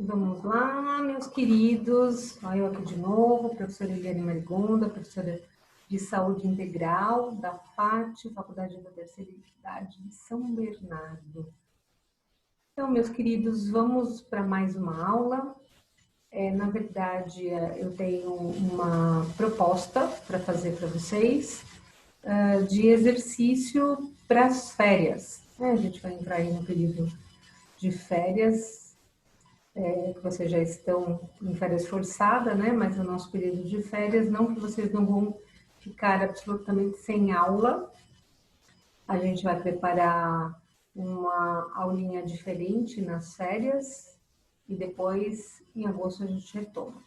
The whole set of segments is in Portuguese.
Vamos lá, meus queridos. Olha eu aqui de novo, professora Eliane Marigonda, professora de Saúde Integral da FAT, Faculdade da Terceira Idade de São Bernardo. Então, meus queridos, vamos para mais uma aula. Na verdade, eu tenho uma proposta para fazer para vocês de exercício para as férias. A gente vai entrar aí no período de férias, que vocês já estão em férias forçada, né? Mas no nosso período de férias, não que vocês não vão ficar absolutamente sem aula. A gente vai preparar uma aulinha diferente nas férias e depois, em agosto, a gente retoma,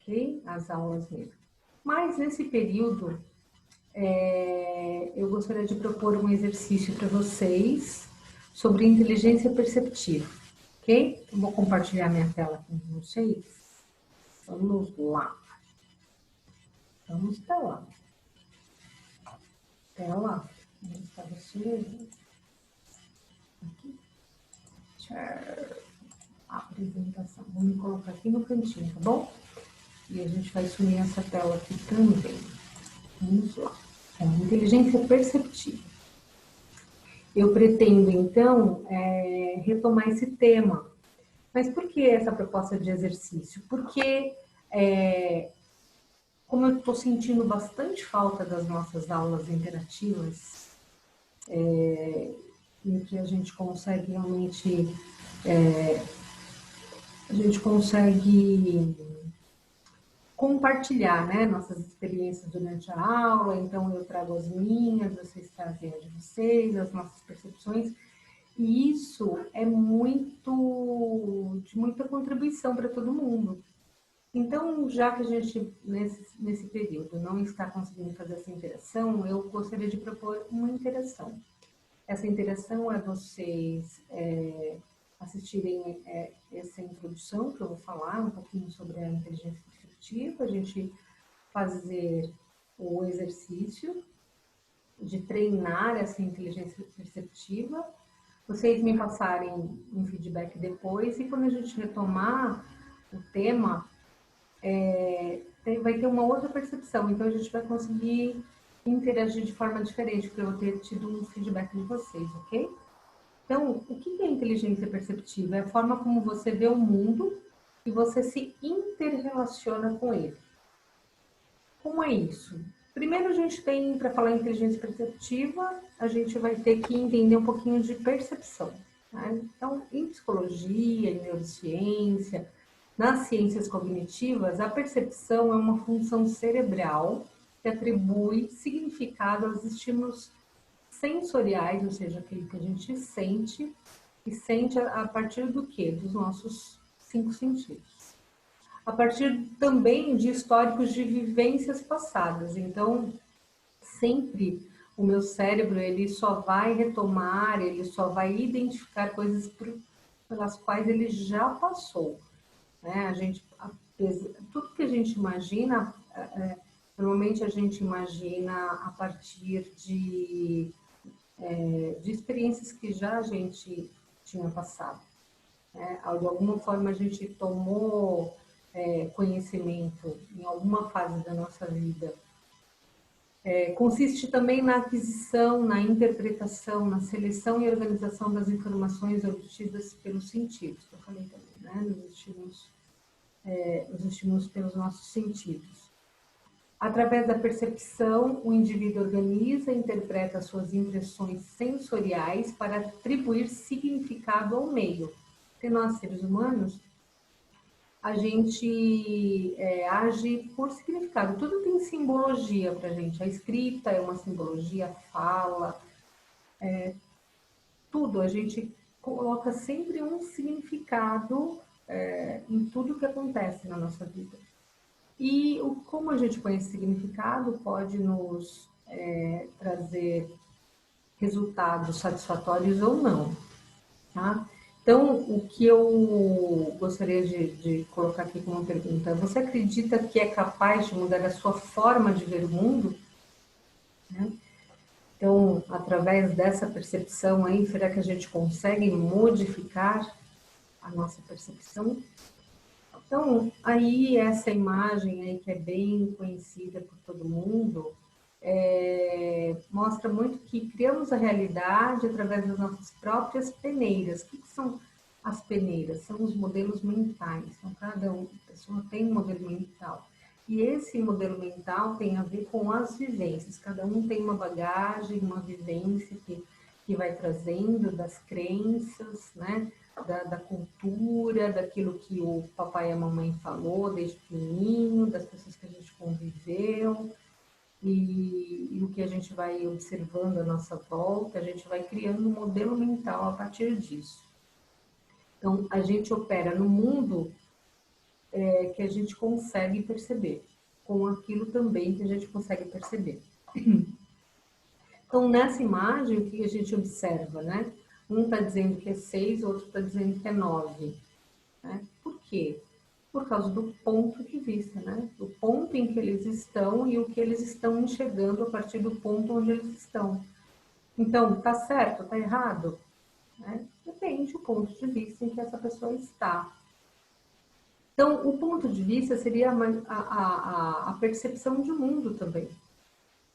ok? As aulas mesmo. Mas nesse período, eu gostaria de propor um exercício para vocês sobre inteligência perceptiva, ok? Eu vou compartilhar minha tela com vocês. Vamos lá. Vamos lá. Tela. Onde está você? Aqui. Apresentação. Vou me colocar aqui no cantinho, tá bom? E a gente vai sumir essa tela aqui também. Vamos lá. Inteligência perceptiva. Eu pretendo, então, retomar esse tema. Mas por que essa proposta de exercício? Porque, como eu estou sentindo bastante falta das nossas aulas interativas, em que a gente consegue realmente, compartilhar, né, nossas experiências durante a aula. Então eu trago as minhas, vocês trazem as de vocês, as nossas percepções, e isso é de muita contribuição para todo mundo. Então, já que a gente, nesse período, não está conseguindo fazer essa interação, eu gostaria de propor uma interação. Essa interação é vocês assistirem essa introdução, que eu vou falar um pouquinho sobre a inteligência perceptiva, a gente fazer o exercício de treinar essa inteligência perceptiva, vocês me passarem um feedback depois, e quando a gente retomar o tema, vai ter uma outra percepção, então a gente vai conseguir interagir de forma diferente, porque eu vou ter tido um feedback de vocês, ok? Então, o que é inteligência perceptiva? É a forma como você vê o mundo e você se interrelaciona com ele. Como é isso? Primeiro a gente tem, para falar em inteligência perceptiva, a gente vai ter que entender um pouquinho de percepção. Tá? Então, em psicologia, em neurociência, nas ciências cognitivas, a percepção é uma função cerebral que atribui significado aos estímulos sensoriais, ou seja, aquilo que a gente sente, e sente a partir do quê? Dos nossos 5 sentidos. A partir também de históricos de vivências passadas. Então, sempre o meu cérebro, ele só vai retomar, ele só vai identificar coisas pelas quais ele já passou. Né? Tudo que a gente imagina, normalmente a gente imagina a partir de experiências que já a gente tinha passado. Né? De alguma forma a gente tomou conhecimento em alguma fase da nossa vida. Consiste também na aquisição, na interpretação, na seleção e organização das informações obtidas pelos sentidos, que eu falei também, né? Os estímulos pelos nossos sentidos. Através da percepção, o indivíduo organiza e interpreta suas impressões sensoriais para atribuir significado ao meio. Porque nós, seres humanos, a gente age por significado. Tudo tem simbologia para a gente. A escrita é uma simbologia, a fala, tudo. A gente coloca sempre um significado em tudo que acontece na nossa vida. E como a gente põe esse significado pode nos trazer resultados satisfatórios ou não. Tá? Então, o que eu gostaria de colocar aqui como pergunta: você acredita que é capaz de mudar a sua forma de ver o mundo? Né? Então, através dessa percepção aí, será que a gente consegue modificar a nossa percepção? Então, aí essa imagem aí que é bem conhecida por todo mundo, mostra muito que criamos a realidade através das nossas próprias peneiras. O que são as peneiras? São os modelos mentais. Então, cada pessoa tem um modelo mental. E esse modelo mental tem a ver com as vivências. Cada um tem uma bagagem, uma vivência que vai trazendo das crenças, né? Da cultura, daquilo que o papai e a mamãe falou desde pequenininho, das pessoas que a gente conviveu, e o que a gente vai observando à nossa volta, a gente vai criando um modelo mental a partir disso. Então, a gente opera no mundo que a gente consegue perceber, com aquilo também que a gente consegue perceber. Então, nessa imagem, o que a gente observa, né? Um está dizendo que é 6, o outro está dizendo que é 9. Né? Por quê? Por causa do ponto de vista, né? Do ponto em que eles estão e o que eles estão enxergando a partir do ponto onde eles estão. Então, tá certo, tá errado? Né? Depende do ponto de vista em que essa pessoa está. Então, o ponto de vista seria a percepção de mundo também.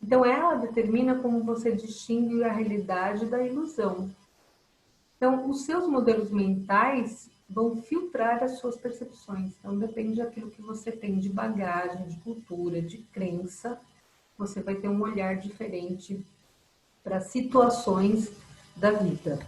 Então, ela determina como você distingue a realidade da ilusão. Então, os seus modelos mentais vão filtrar as suas percepções. Então, depende daquilo que você tem de bagagem, de cultura, de crença, você vai ter um olhar diferente para situações da vida.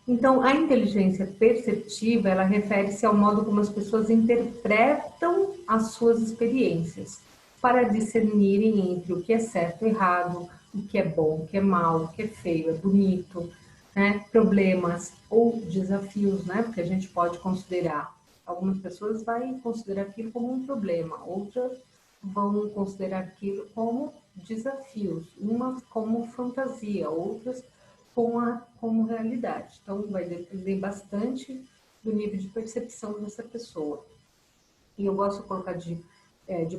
Então, a inteligência perceptiva, ela refere-se ao modo como as pessoas interpretam as suas experiências, para discernirem entre o que é certo e errado, o que é bom, o que é mal, o que é feio, é bonito, né? Problemas ou desafios, né? Porque a gente pode considerar, algumas pessoas vão considerar aquilo como um problema, outras vão considerar aquilo como desafios, umas como fantasia, outras como realidade. Então, vai depender bastante do nível de percepção dessa pessoa. E eu gosto de colocar de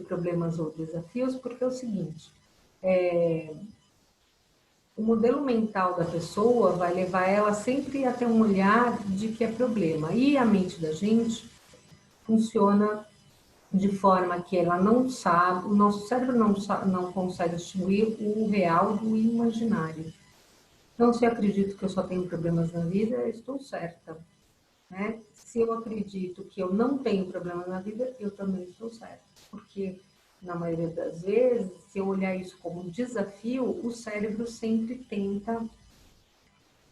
problemas ou desafios, porque é o seguinte, o modelo mental da pessoa vai levar ela sempre a ter um olhar de que é problema. E a mente da gente funciona de forma que ela não sabe, o nosso cérebro não consegue distinguir o real do imaginário. Então, se eu acredito que eu só tenho problemas na vida, eu estou certa. Né? Se eu acredito que eu não tenho problemas na vida, eu também estou certa. Porque, na maioria das vezes, se eu olhar isso como um desafio, o cérebro sempre tenta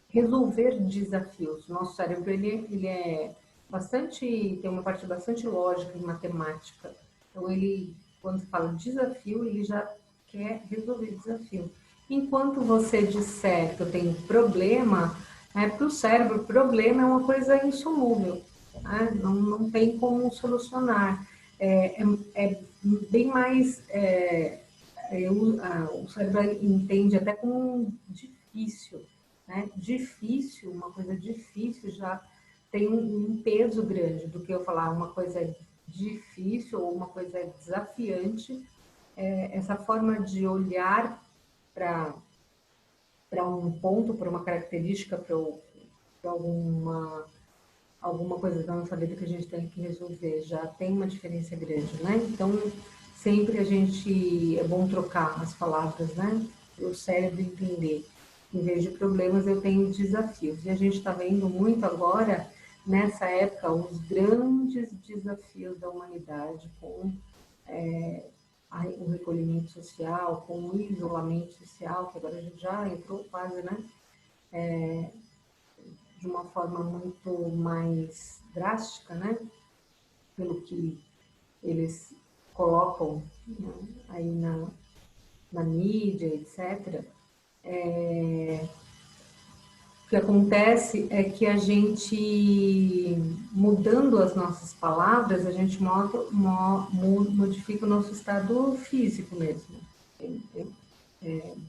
resolver desafios. Nosso cérebro ele é bastante, tem uma parte bastante lógica e matemática. Então, quando se fala desafio, ele já quer resolver desafio. Enquanto você disser que eu tenho problema, para o cérebro, problema é uma coisa insolúvel, né? Não tem como solucionar. É bem mais. O cérebro entende até como difícil. Né? Difícil, uma coisa difícil já tem um peso grande do que eu falar uma coisa difícil ou uma coisa desafiante. Essa forma de olhar para um ponto, para uma característica, para alguma coisa da nossa vida que a gente tem que resolver, já tem uma diferença grande, né? Então, sempre é bom trocar as palavras, né? O cérebro entender. Em vez de problemas, eu tenho desafios. E a gente está vendo muito agora, nessa época, os grandes desafios da humanidade com o recolhimento social, com o isolamento social, que agora a gente já entrou quase, né? De uma forma muito mais drástica, né? Pelo que eles colocam, né? Aí na mídia, etc. O que acontece é que a gente, mudando as nossas palavras, a gente modifica o nosso estado físico mesmo,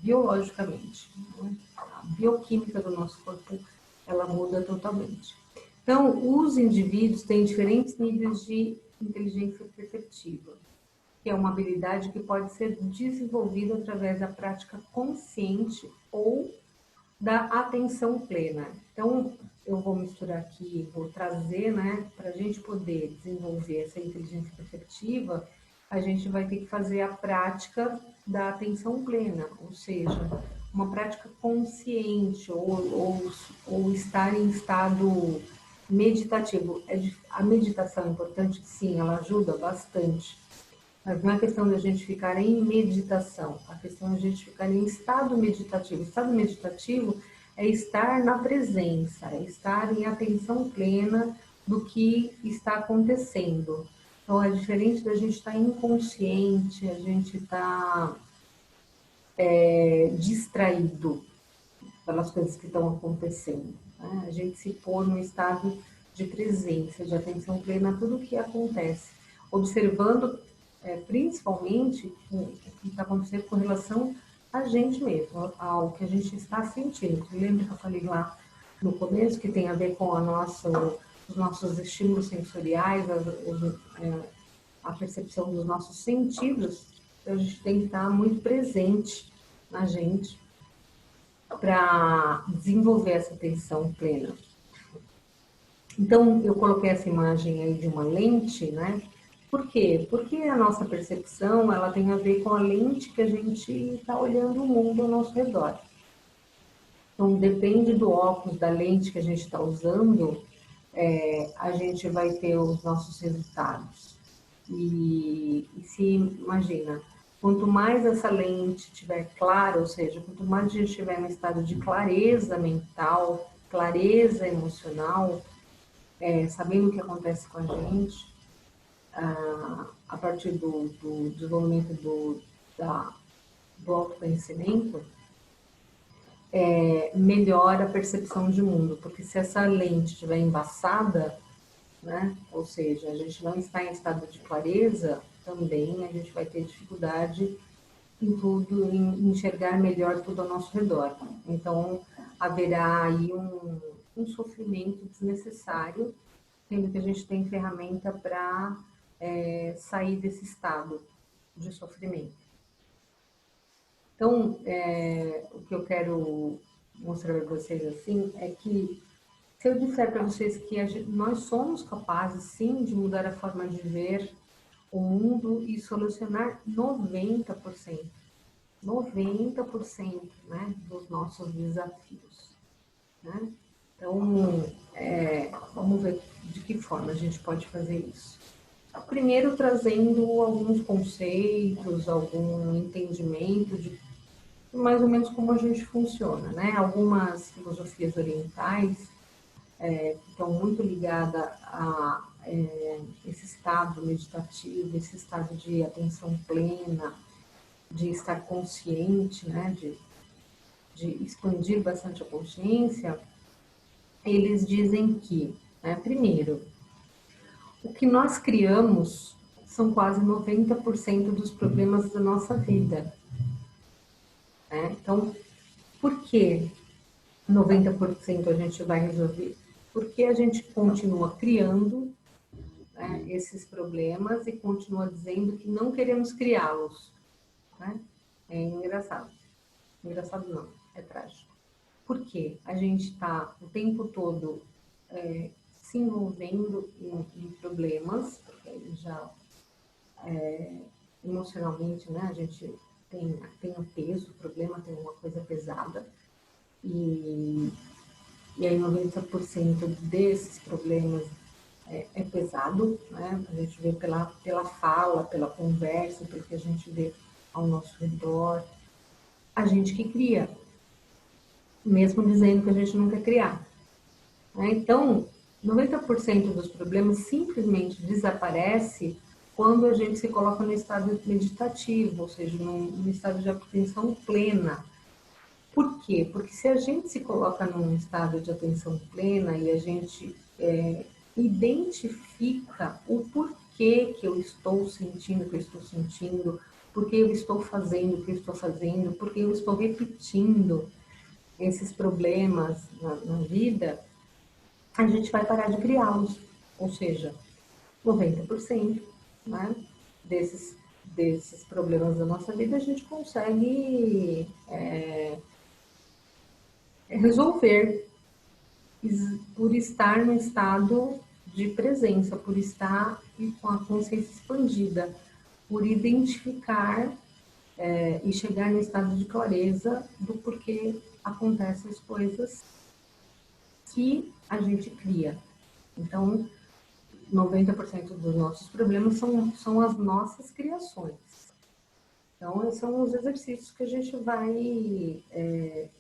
biologicamente. Né? A bioquímica do nosso corpo, ela muda totalmente. Então, os indivíduos têm diferentes níveis de inteligência perceptiva, que é uma habilidade que pode ser desenvolvida através da prática consciente ou da atenção plena. Então, eu vou misturar aqui, vou trazer, né, para a gente poder desenvolver essa inteligência perceptiva, a gente vai ter que fazer a prática da atenção plena, ou seja, uma prática consciente, ou estar em estado meditativo. A meditação é importante? Sim, ela ajuda bastante. Mas não é questão da gente ficar em meditação, a questão é a gente ficar em estado meditativo. Estado meditativo é estar na presença, é estar em atenção plena do que está acontecendo. Então, é diferente da gente estar inconsciente, a gente estar distraído pelas coisas que estão acontecendo. Né? A gente se pôr no estado de presença, de atenção plena a tudo o que acontece, observando principalmente o que está acontecendo com relação a gente mesmo, ao que a gente está sentindo. Lembra que eu falei lá no começo que tem a ver com os nossos estímulos sensoriais, a percepção dos nossos sentidos? Então, a gente tem que estar muito presente na gente para desenvolver essa atenção plena. Então, eu coloquei essa imagem aí de uma lente, né? Por quê? Porque a nossa percepção, ela tem a ver com a lente que a gente está olhando o mundo ao nosso redor. Então, depende do óculos, da lente que a gente está usando, a gente vai ter os nossos resultados. E se imagina, quanto mais essa lente estiver clara, ou seja, quanto mais a gente estiver no estado de clareza mental, clareza emocional, sabendo o que acontece com a gente, a partir do desenvolvimento do autoconhecimento, melhora a percepção de mundo, porque se essa lente estiver embaçada, né, ou seja, a gente não está em estado de clareza, também a gente vai ter dificuldade em tudo, em enxergar melhor tudo ao nosso redor. Então, haverá aí um sofrimento desnecessário, sendo que a gente tem ferramenta para sair desse estado de sofrimento. Então, o que eu quero mostrar para vocês assim é que se eu disser para vocês que nós somos capazes sim de mudar a forma de ver o mundo e solucionar 90%, 90%, né, dos nossos desafios, né? Então, vamos ver de que forma a gente pode fazer isso. Primeiro, trazendo alguns conceitos, algum entendimento de mais ou menos como a gente funciona, né? Algumas filosofias orientais que estão muito ligadas a esse estado meditativo, esse estado de atenção plena, de estar consciente, né? De expandir bastante a consciência. Eles dizem que, primeiro, o que nós criamos são quase 90% dos problemas da nossa vida. Né? Então, por que 90% a gente vai resolver? Porque a gente continua criando, né, esses problemas e continua dizendo que não queremos criá-los. Né? É engraçado. Engraçado não, é trágico. Por quê? A gente está o tempo todo se envolvendo em problemas, porque aí já emocionalmente, né, a gente tem um peso, o problema tem uma coisa pesada, e aí 90% desses problemas é pesado, né? A gente vê pela fala, pela conversa, pelo que a gente vê ao nosso redor. A gente que cria, mesmo dizendo que a gente não quer criar. Né? Então, 90% dos problemas simplesmente desaparece quando a gente se coloca no estado meditativo, ou seja, no estado de atenção plena. Por quê? Porque se a gente se coloca num estado de atenção plena e a gente identifica o porquê que eu estou sentindo o que eu estou sentindo, porque eu estou fazendo o que eu estou fazendo, porque eu estou repetindo esses problemas na vida, a gente vai parar de criá-los. Ou seja, 90%, né, desses problemas da nossa vida a gente consegue resolver. por estar no estado de presença, por estar com a consciência expandida, por identificar e chegar no estado de clareza do porquê acontecem as coisas que a gente cria. Então, 90% dos nossos problemas são as nossas criações. Então, esses são os exercícios que a gente vai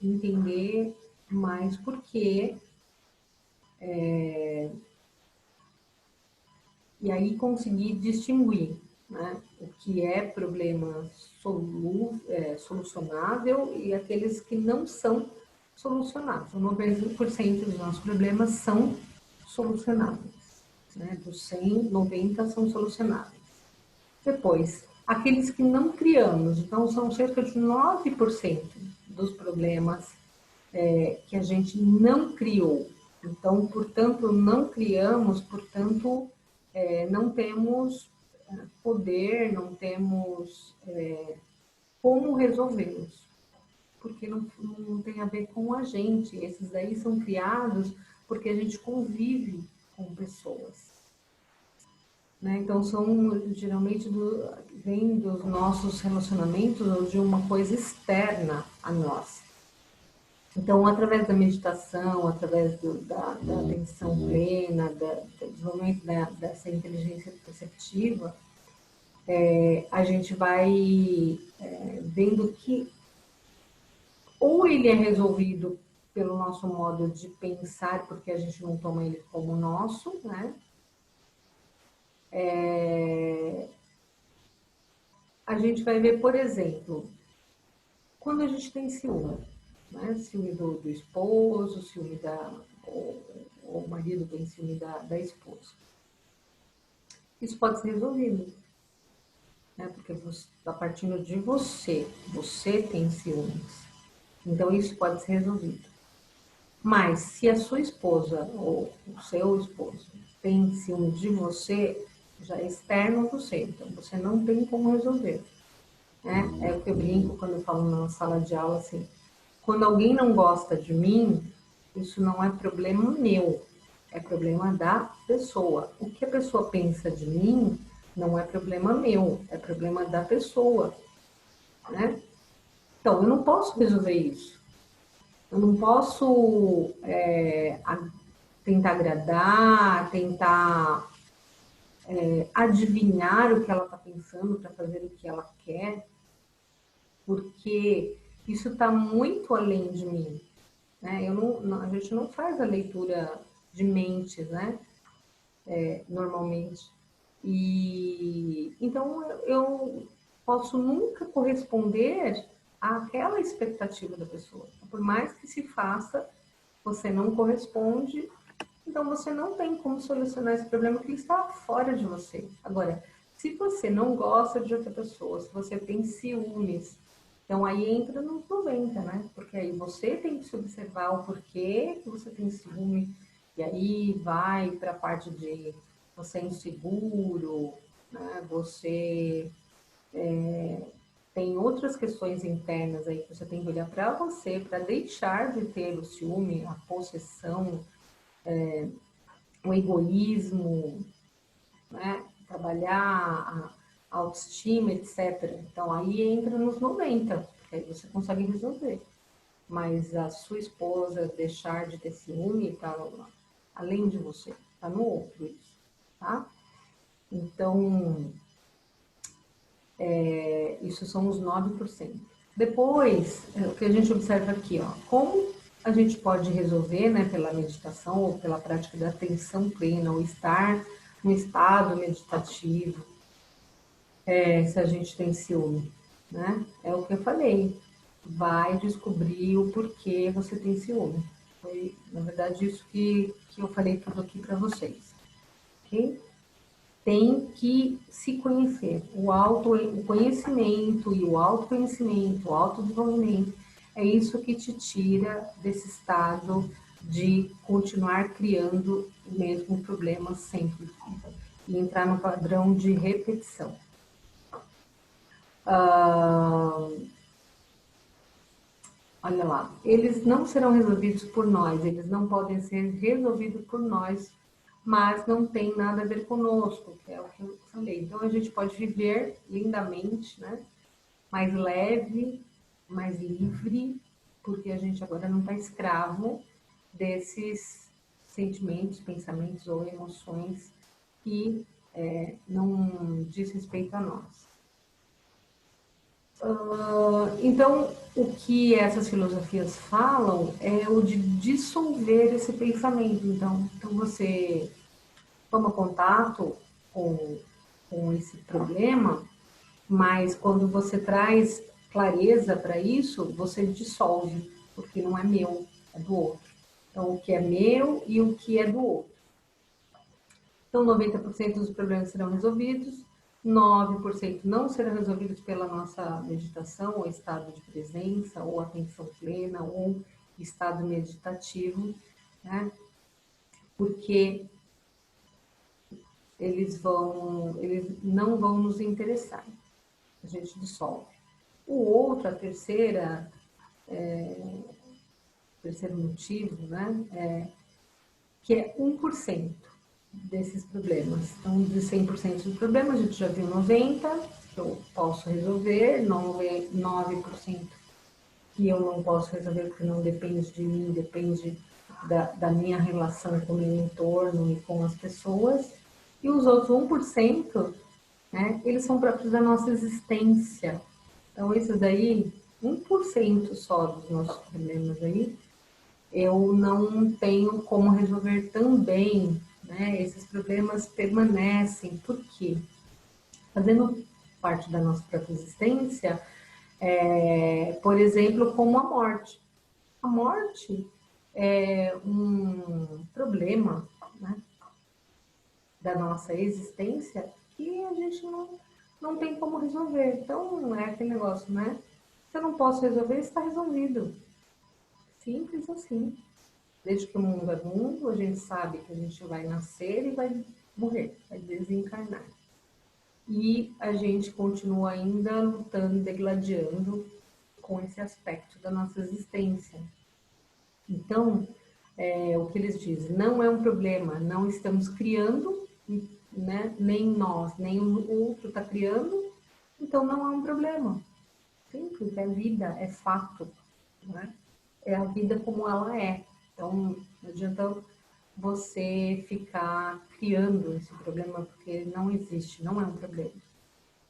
entender mais porquê. E aí conseguir distinguir, né, o que é problema solucionável e aqueles que não são solucionáveis. 90% dos nossos problemas são solucionáveis. Né? Dos 100, 90 são solucionáveis. Depois, aqueles que não criamos, então são cerca de 9% dos problemas que a gente não criou. Então, portanto, não criamos, portanto, não temos poder, não temos como resolvê-los, porque não tem a ver com a gente. Esses daí são criados porque a gente convive com pessoas. Né? Então, geralmente vem dos nossos relacionamentos ou de uma coisa externa a nós. Então, através da meditação, através da atenção plena, do desenvolvimento dessa inteligência perceptiva, a gente vai vendo que ou ele é resolvido pelo nosso modo de pensar, porque a gente não toma ele como nosso, né? A gente vai ver, por exemplo, quando a gente tem ciúme, né? Ciúme do esposo, ciúme o marido tem ciúme da esposa. Isso pode ser resolvido, né? Porque a partir de você tem ciúmes. Então, isso pode ser resolvido. Mas, se a sua esposa ou o seu esposo tem ciúme de você, já é externo a você. Então, você não tem como resolver. Né? É o que eu brinco quando eu falo na sala de aula, assim, quando alguém não gosta de mim, isso não é problema meu, é problema da pessoa. O que a pessoa pensa de mim não é problema meu, é problema da pessoa. Né? Então, eu não posso resolver isso. Eu não posso tentar agradar, tentar adivinhar o que ela está pensando para fazer o que ela quer, porque isso está muito além de mim. Né? A gente não faz a leitura de mentes, né? Normalmente. Então, eu posso nunca corresponder àquela expectativa da pessoa. Por mais que se faça, você não corresponde, então você não tem como solucionar esse problema que está fora de você. Agora, se você não gosta de outra pessoa, se você tem ciúmes, então aí entra nos 90, né? Porque aí você tem que se observar o porquê que você tem ciúme, e aí vai para a parte de você é inseguro, né? Você tem outras questões internas aí que você tem que olhar para você, para deixar de ter o ciúme, a possessão, o egoísmo, né? Trabalhar a autoestima, etc. Então, aí entra nos 90, porque aí você consegue resolver. Mas a sua esposa deixar de ter ciúme está além de você, está no outro isso, tá? Então, isso são os 9%. Depois, o que a gente observa aqui, ó, como a gente pode resolver, né, pela meditação ou pela prática da atenção plena, ou estar no estado meditativo, se a gente tem ciúme, né? É o que eu falei, vai descobrir o porquê você tem ciúme. Foi, na verdade, isso que eu falei tudo aqui para vocês, ok? Tem que se conhecer. O conhecimento e o autoconhecimento, o autodesenvolvimento, é isso que te tira desse estado de continuar criando o mesmo problema sempre e entrar no padrão de repetição. olha lá, eles não serão resolvidos por nós, eles não podem ser resolvidos por nós, mas não tem nada a ver conosco, que é o que eu falei. Então, a gente pode viver lindamente, né? Mais leve, mais livre, porque a gente agora não está escravo desses sentimentos, pensamentos ou emoções que não diz respeito a nós. Então, o que essas filosofias falam é o de dissolver esse pensamento. Então você toma contato com, com esse problema, mas quando você traz clareza para isso, você dissolve, porque não é meu, é do outro. Então, o que é meu e o que é do outro. Então, 90% dos problemas serão resolvidos, 9% não serão resolvidos pela nossa meditação, ou estado de presença, ou atenção plena, ou estado meditativo, né? Porque eles não vão nos interessar. A gente dissolve. O outro, a terceiro motivo, né, que é 1% desses problemas. Então, de 100% dos problemas, a gente já viu 90% que eu posso resolver, 9% que eu não posso resolver porque não depende de mim, depende da minha relação com o meu entorno e com as pessoas. E os outros 1%, né, eles são próprios da nossa existência. Então, esses daí, 1% só dos nossos problemas aí, eu não tenho como resolver também, né? Esses problemas permanecem. Por quê? Fazendo parte da nossa própria existência, por exemplo, como a morte. A morte é um problema, né, da nossa existência que a gente não tem como resolver. Então, é aquele negócio, né? Se eu não posso resolver, está resolvido. Simples assim. Desde que o mundo é mundo, a gente sabe que a gente vai nascer e vai morrer, vai desencarnar. E a gente continua ainda lutando, degladiando com esse aspecto da nossa existência. Então, o que eles dizem, não é um problema, não estamos criando, né? Nem nós, nem o outro está criando, então não é um problema. Simples, é vida, é fato, né? É a vida como ela é. Então, não adianta você ficar criando esse problema, porque não existe, não é um problema.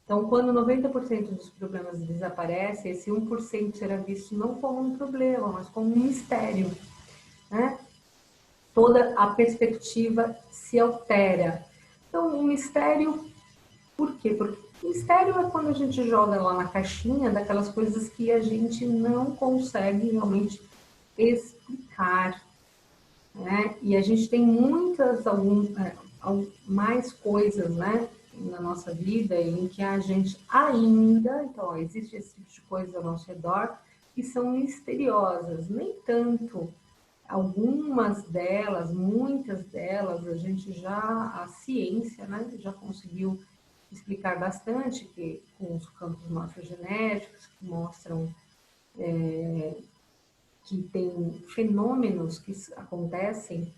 Então, quando 90% dos problemas desaparecem, esse 1% será visto não como um problema, mas como um mistério, né? Toda a perspectiva se altera. Então, o mistério, por quê? Porque o mistério é quando a gente joga lá na caixinha daquelas coisas que a gente não consegue realmente explicar, né? E a gente tem mais coisas, né, na nossa vida em que a gente ainda, então, ó, existe esse tipo de coisa ao nosso redor que são misteriosas, nem tanto. Algumas delas, muitas delas, a ciência, né, já conseguiu explicar bastante, que com os campos morfogenéticos que mostram que tem fenômenos que acontecem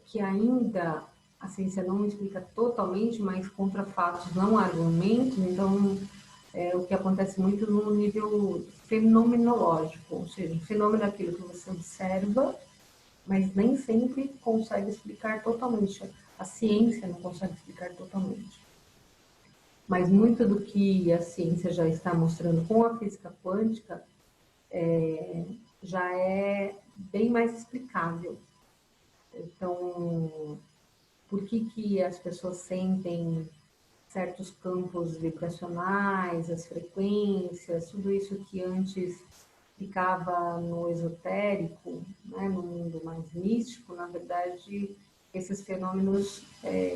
que ainda a ciência não explica totalmente, mas contra fatos, não argumentos. Então, o que acontece muito no nível fenomenológico, ou seja, o fenômeno é aquilo que você observa, mas nem sempre consegue explicar totalmente. A ciência não consegue explicar totalmente. Mas muito do que a ciência já está mostrando com a física quântica já é bem mais explicável. Então, por que as pessoas sentem certos campos vibracionais, as frequências, tudo isso que antes ficava no esotérico, né, no mundo mais místico, na verdade, esses fenômenos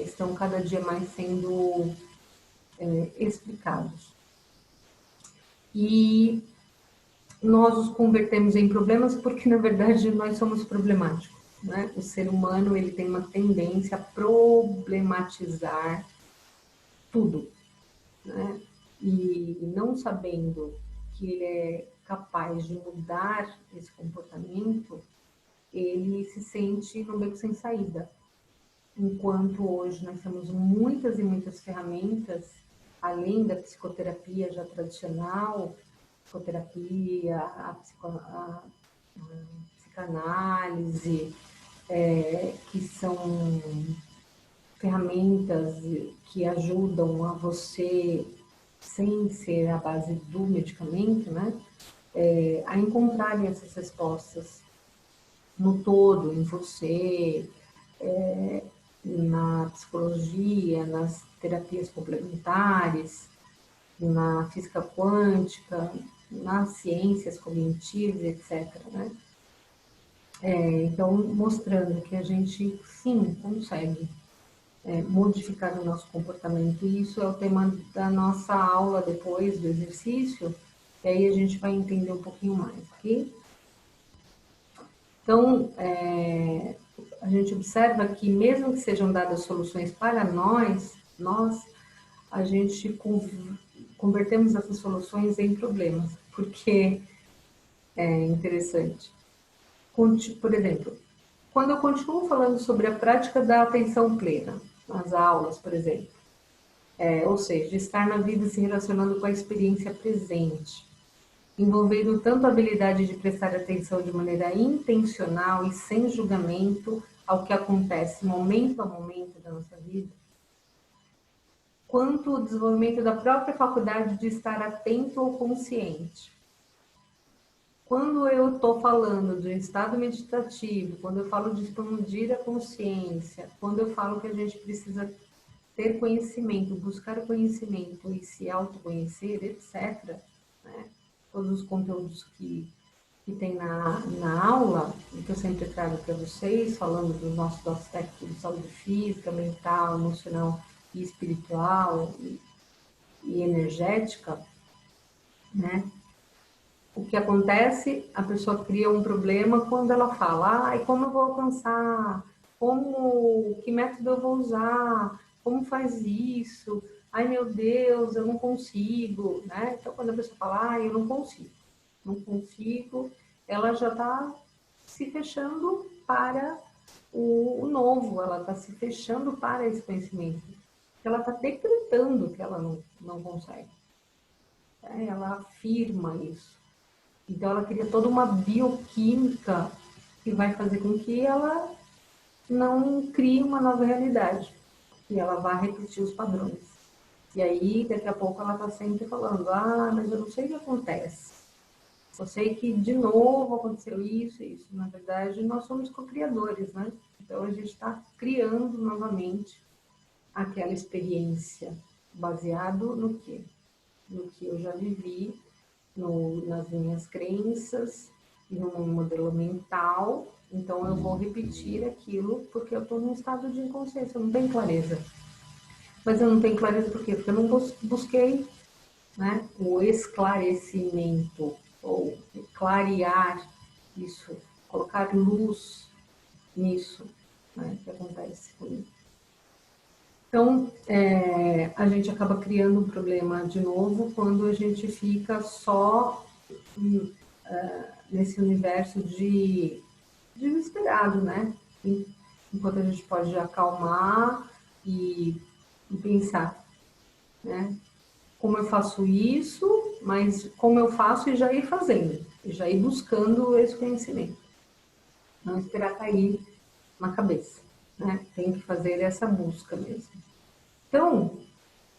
estão cada dia mais sendo explicados. E nós os convertemos em problemas porque, na verdade, nós somos problemáticos, né? O ser humano ele tem uma tendência a problematizar tudo, né? E não sabendo que ele é capaz de mudar esse comportamento, ele se sente no beco sem saída. Enquanto hoje nós temos muitas e muitas ferramentas, além da psicoterapia já tradicional, psicoterapia, a psicanálise, que são ferramentas que ajudam a você, sem ser a base do medicamento, né, a encontrarem essas respostas no todo, em você, na psicologia, nas terapias complementares, na física quântica, nas ciências cognitivas, etc., né? Então, mostrando que a gente, sim, consegue modificar o nosso comportamento. E isso é o tema da nossa aula depois do exercício, e aí a gente vai entender um pouquinho mais, ok? Então, a gente observa que mesmo que sejam dadas soluções para nós, a gente convertemos essas soluções em problemas, porque é interessante. Por exemplo, quando eu continuo falando sobre a prática da atenção plena, nas aulas, por exemplo, ou seja, estar na vida se relacionando com a experiência presente, envolvendo tanto a habilidade de prestar atenção de maneira intencional e sem julgamento ao que acontece momento a momento da nossa vida, quanto o desenvolvimento da própria faculdade de estar atento ou consciente. Quando eu estou falando de estado meditativo, quando eu falo de expandir a consciência, quando eu falo que a gente precisa ter conhecimento, buscar conhecimento e se autoconhecer, etc., né? Todos os conteúdos que tem na aula, que eu sempre trago para vocês, falando dos nossos aspectos de saúde física, mental, emocional e espiritual e energética, né? O que acontece, a pessoa cria um problema quando ela fala, como eu vou alcançar? Que método eu vou usar? Como faz isso? Ai, meu Deus, eu não consigo, né? Então, quando a pessoa fala, eu não consigo, ela já está se fechando para o novo, ela está se fechando para esse conhecimento. Ela está decretando que ela não consegue. Ela afirma isso. Então, ela cria toda uma bioquímica que vai fazer com que ela não crie uma nova realidade. E ela vai repetir os padrões. E aí, daqui a pouco, ela está sempre falando, mas eu não sei o que acontece. Eu sei que, de novo, aconteceu isso e isso. Na verdade, nós somos co-criadores, né? Então, a gente está criando novamente aquela experiência baseado no quê? No que eu já vivi, nas minhas crenças e no meu modelo mental. Então, eu vou repetir aquilo porque eu estou num estado de inconsciência, eu não tenho clareza. Mas eu não tenho clareza por quê? Porque eu não busquei, né, o esclarecimento, ou clarear isso, colocar luz nisso, né, que acontece comigo. Então, a gente acaba criando um problema de novo quando a gente fica só nesse universo de desesperado, né? Enquanto a gente pode acalmar e pensar, né? Como eu faço isso, mas como eu faço e já ir fazendo, e já ir buscando esse conhecimento. Não esperar cair na cabeça, né? Tem que fazer essa busca mesmo. Então,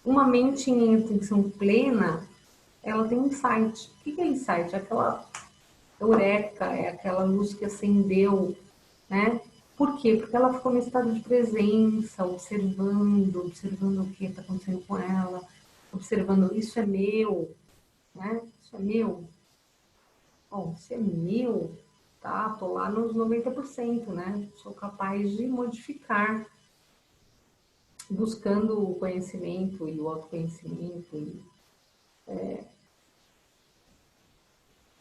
uma mente em atenção plena, ela tem insight. O que é insight? É aquela eureka, é aquela luz que acendeu, né? Por quê? Porque ela ficou no estado de presença, observando o que está acontecendo com ela, observando, isso é meu, né? Isso é meu. Bom, se é meu, tá? Tô lá nos 90%, né? Sou capaz de modificar, buscando o conhecimento e o autoconhecimento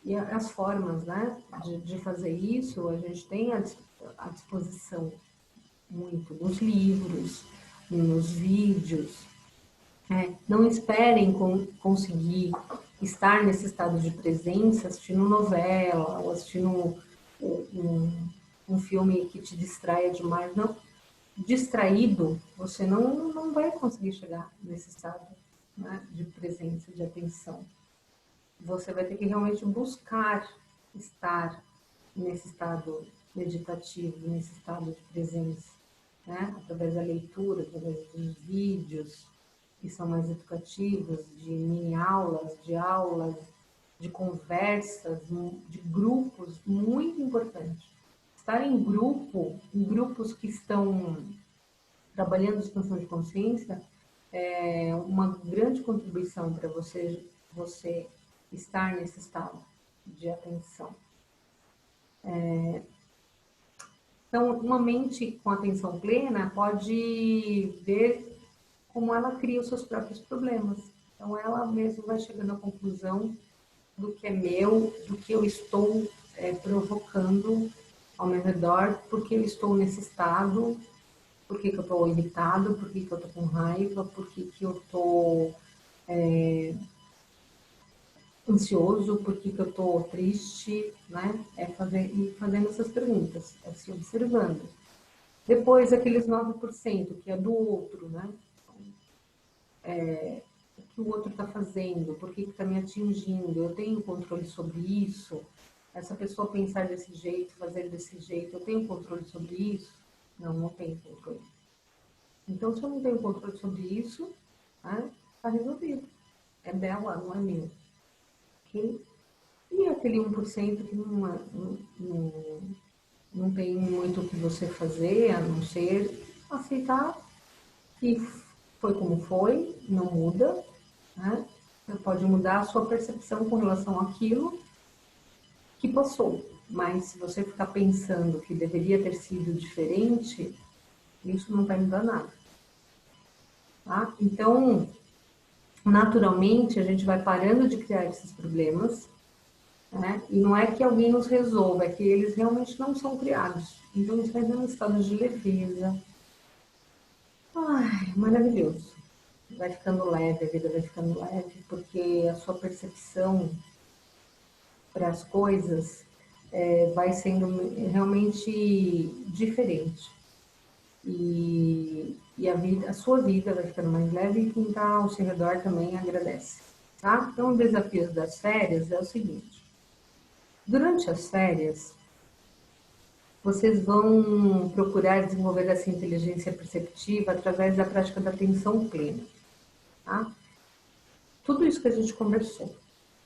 e as formas, né, de fazer isso, a gente tem à disposição muito nos livros, nos vídeos. Não esperem conseguir estar nesse estado de presença, assistindo novela, ou assistindo um filme que te distraia demais. Não, distraído, você não vai conseguir chegar nesse estado, né, de presença, de atenção. Você vai ter que realmente buscar estar nesse estado meditativo, nesse estado de presença, né? Através da leitura, através dos vídeos que são mais educativos, de mini aulas, de conversas, de grupos, muito importante. Estar em grupo, em grupos que estão trabalhando expansão de consciência, é uma grande contribuição para você estar nesse estado de atenção. Então, uma mente com atenção plena pode ver como ela cria os seus próprios problemas. Então, ela mesma vai chegando à conclusão do que é meu, do que eu estou provocando ao meu redor, porque eu estou nesse estado, por que eu estou irritado, por que eu estou com raiva, por que eu estou ansioso, por que eu estou triste, né? Ir fazendo essas perguntas, se observando. Depois, aqueles 9%, que é do outro, né? O que o outro está fazendo, por que está me atingindo, eu tenho controle sobre isso? Essa pessoa pensar desse jeito, fazer desse jeito, eu tenho controle sobre isso? Não tenho controle. Então, se eu não tenho controle sobre isso, está resolvido. É dela, não é meu. Okay? E aquele 1% que não tem muito o que você fazer, a não ser aceitar que foi como foi, não muda, né? Você pode mudar a sua percepção com relação àquilo que passou, mas se você ficar pensando que deveria ter sido diferente, isso não vai mudar nada. Tá? Então, naturalmente, a gente vai parando de criar esses problemas, né? E não é que alguém nos resolva, é que eles realmente não são criados. Então, isso vai dando um estado de leveza. Ai, maravilhoso. Vai ficando leve, a vida vai ficando leve, porque a sua percepção para as coisas vai sendo realmente diferente. E a sua vida vai ficando mais leve e quem está ao seu redor também agradece. Tá? Então, o desafio das férias é o seguinte. Durante as férias, vocês vão procurar desenvolver essa inteligência perceptiva através da prática da atenção plena. Tá? Tudo isso que a gente conversou.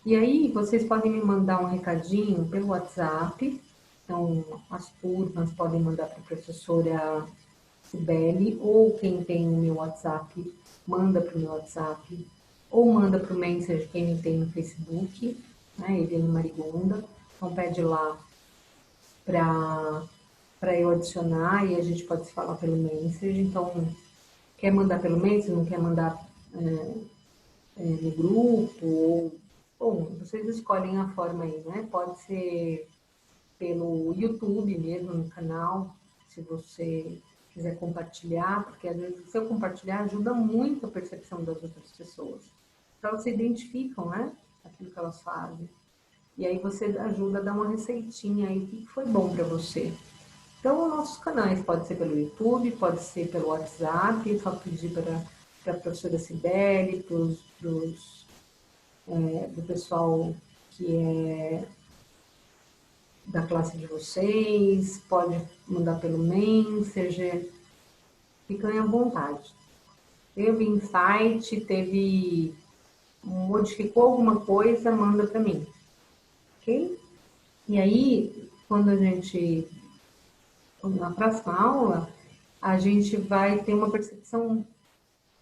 E aí, vocês podem me mandar um recadinho pelo WhatsApp. Então, as turmas podem mandar para a professora Sibeli, ou quem tem o meu WhatsApp, manda para o meu WhatsApp, ou manda para o Messenger, quem tem no Facebook, né, Eliane Marigonda. Então, pede lá para eu adicionar e a gente pode se falar pelo Messenger. Então, quer mandar pelo Messenger, não quer mandar no grupo, ou, bom, vocês escolhem a forma aí, né? Pode ser pelo YouTube mesmo, no canal, se você quiser compartilhar, porque às vezes se eu compartilhar ajuda muito a percepção das outras pessoas. Então, elas se identificam, né? Aquilo que elas fazem. E aí você ajuda a dar uma receitinha aí, o que foi bom para você. Então, nossos canais pode ser pelo YouTube, pode ser pelo WhatsApp, só pedir para a professora Sibeli, do pessoal que é da classe de vocês, pode mandar pelo Messenger, fiquem à vontade. Teve insight, modificou alguma coisa, manda para mim, ok? E aí, na próxima aula, a gente vai ter uma percepção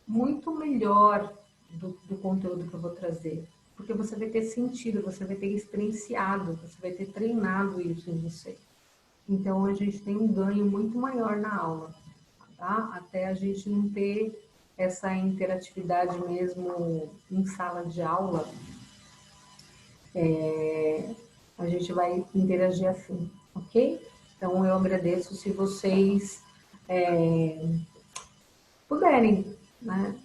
muito melhor do conteúdo que eu vou trazer. Porque você vai ter sentido, você vai ter experienciado, você vai ter treinado isso em você. Então, a gente tem um ganho muito maior na aula, tá? Até a gente não ter essa interatividade mesmo em sala de aula, a gente vai interagir assim, ok? Então, eu agradeço se vocês puderem, né,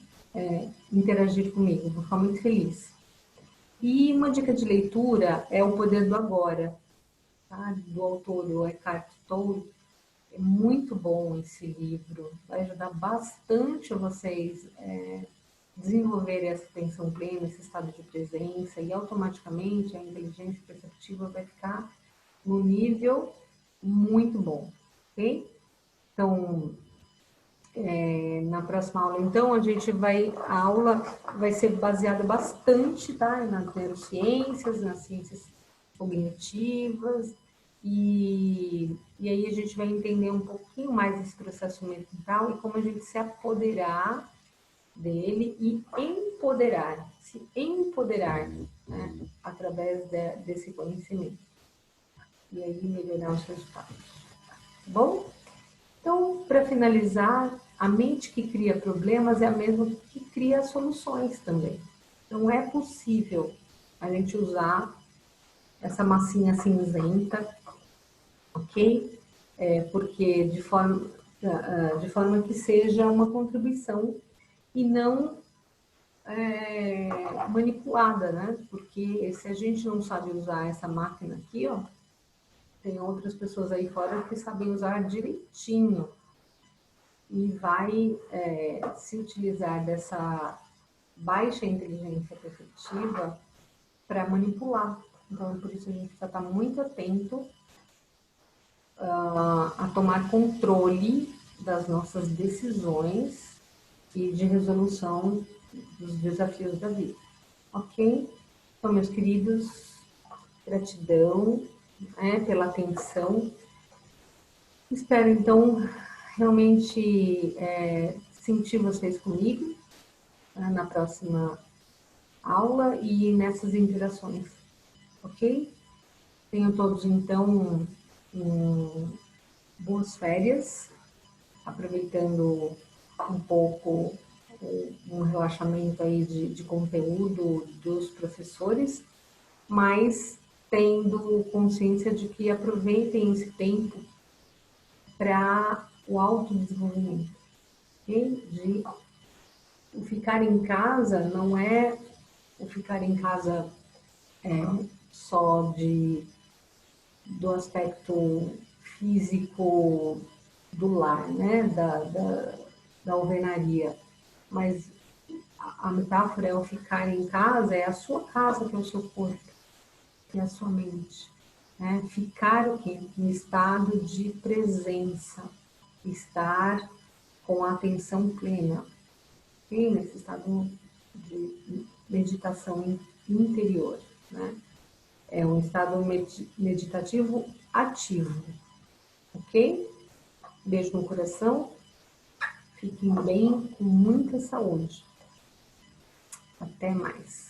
interagir comigo, vou ficar muito feliz. E uma dica de leitura é O Poder do Agora, tá? Do autor, o Eckhart Tolle. É muito bom esse livro, vai ajudar bastante a vocês desenvolverem essa atenção plena, esse estado de presença, e automaticamente a inteligência perceptiva vai ficar num nível muito bom, ok? Então, na próxima aula, então, a aula vai ser baseada bastante, tá? Nas neurociências, nas ciências cognitivas, e aí a gente vai entender um pouquinho mais desse processo mental e como a gente se apoderar dele e se empoderar, né? Através desse conhecimento. E aí melhorar os resultados. Tá bom? Então, para finalizar, a mente que cria problemas é a mesma que cria soluções também. Então, é possível a gente usar essa massinha cinzenta, ok? Porque de forma que seja uma contribuição e não manipulada, né? Porque se a gente não sabe usar essa máquina aqui, ó, tem outras pessoas aí fora que sabem usar direitinho e vai se utilizar dessa baixa inteligência perceptiva para manipular. Então, por isso a gente precisa estar muito atento a tomar controle das nossas decisões e de resolução dos desafios da vida. Ok? Então, meus queridos, gratidão pela atenção. Espero, então, realmente sentir vocês comigo na próxima aula e nessas interações, ok? Tenham todos, então, boas férias, aproveitando um pouco um relaxamento aí de conteúdo dos professores, mas tendo consciência de que aproveitem esse tempo para o autodesenvolvimento. Okay? O ficar em casa não é o ficar em casa só do aspecto físico do lar, né? Da alvenaria, mas a metáfora é o ficar em casa, é a sua casa, que é o seu corpo, que é a sua mente. Né? Ficar o quê? Em estado de presença, estar com a atenção plena, okay? Nesse estado de meditação interior. Né? É um estado meditativo ativo, ok? Beijo no coração, fiquem bem, com muita saúde. Até mais.